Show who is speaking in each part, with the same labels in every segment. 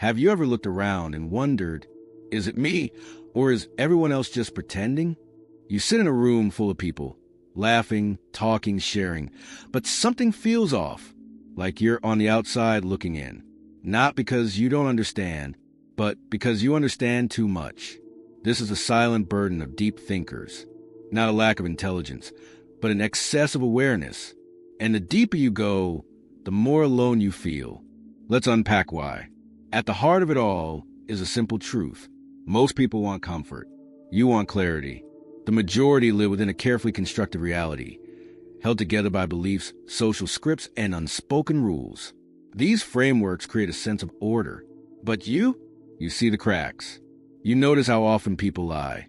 Speaker 1: Have you ever looked around and wondered, is it me, or is everyone else just pretending? You sit in a room full of people, laughing, talking, sharing, but something feels off, like you're on the outside looking in. Not because you don't understand, but because you understand too much. This is a silent burden of deep thinkers, not a lack of intelligence, but an excess of awareness. And the deeper you go, the more alone you feel. Let's unpack why. At the heart of it all is a simple truth. Most people want comfort. You want clarity. The majority live within a carefully constructed reality, held together by beliefs, social scripts, and unspoken rules. These frameworks create a sense of order. But you see the cracks. You notice how often people lie,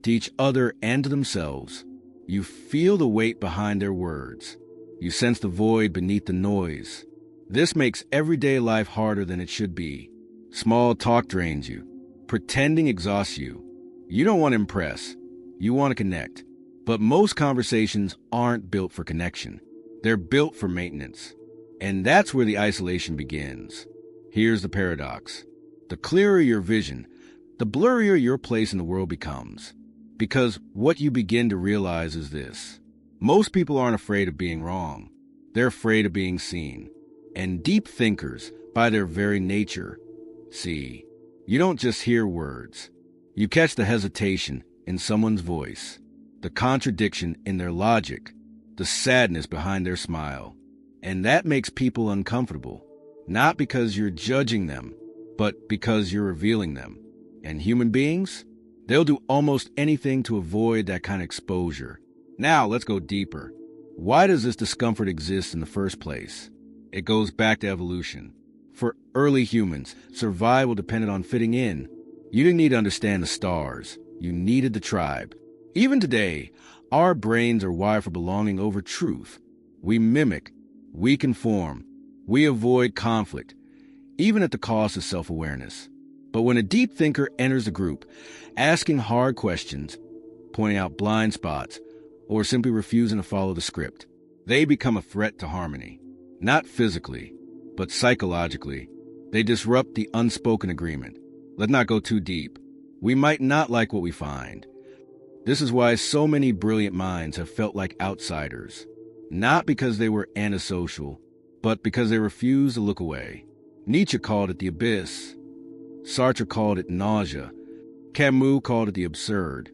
Speaker 1: to each other and to themselves. You feel the weight behind their words. You sense the void beneath the noise. This makes everyday life harder than it should be. Small talk drains you. Pretending exhausts you. You don't want to impress. You want to connect. But most conversations aren't built for connection. They're built for maintenance. And that's where the isolation begins. Here's the paradox. The clearer your vision, the blurrier your place in the world becomes. Because what you begin to realize is this. Most people aren't afraid of being wrong. They're afraid of being seen. And deep thinkers, by their very nature, see. You don't just hear words. You catch the hesitation in someone's voice, the contradiction in their logic, the sadness behind their smile. And that makes people uncomfortable, not because you're judging them, but because you're revealing them. And human beings? They'll do almost anything to avoid that kind of exposure. Now, let's go deeper. Why does this discomfort exist in the first place? It goes back to evolution. For early humans, survival depended on fitting in. You didn't need to understand the stars. You needed the tribe. Even today, our brains are wired for belonging over truth. We mimic. We conform. We avoid conflict, even at the cost of self-awareness. But when a deep thinker enters a group, asking hard questions, pointing out blind spots, or simply refusing to follow the script, they become a threat to harmony. Not physically, but psychologically. They disrupt the unspoken agreement. Let's not go too deep. We might not like what we find. This is why so many brilliant minds have felt like outsiders. Not because they were antisocial, but because they refused to look away. Nietzsche called it the abyss. Sartre called it nausea. Camus called it the absurd.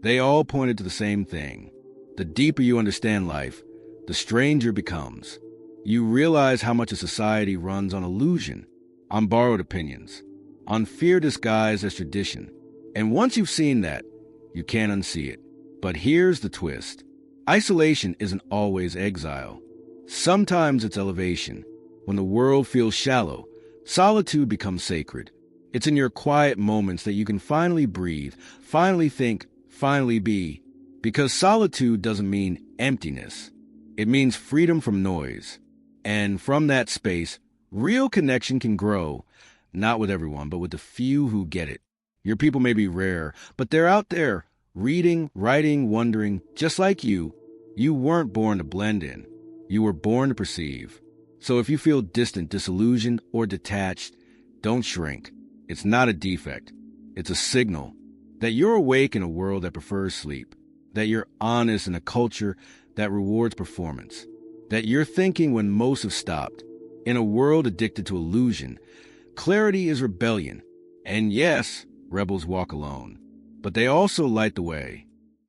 Speaker 1: They all pointed to the same thing. The deeper you understand life, the stranger it becomes. You realize how much a society runs on illusion, on borrowed opinions, on fear disguised as tradition. And once you've seen that, you can't unsee it. But here's the twist. Isolation isn't always exile. Sometimes it's elevation. When the world feels shallow, solitude becomes sacred. It's in your quiet moments that you can finally breathe, finally think, finally be. Because solitude doesn't mean emptiness. It means freedom from noise. And from that space, real connection can grow, not with everyone, but with the few who get it. Your people may be rare, but they're out there, reading, writing, wondering, just like you. You weren't born to blend in. You were born to perceive. So if you feel distant, disillusioned, or detached, don't shrink. It's not a defect. It's a signal that you're awake in a world that prefers sleep, that you're honest in a culture that rewards performance, that you're thinking when most have stopped. In a world addicted to illusion, clarity is rebellion. And yes, rebels walk alone, but they also light the way.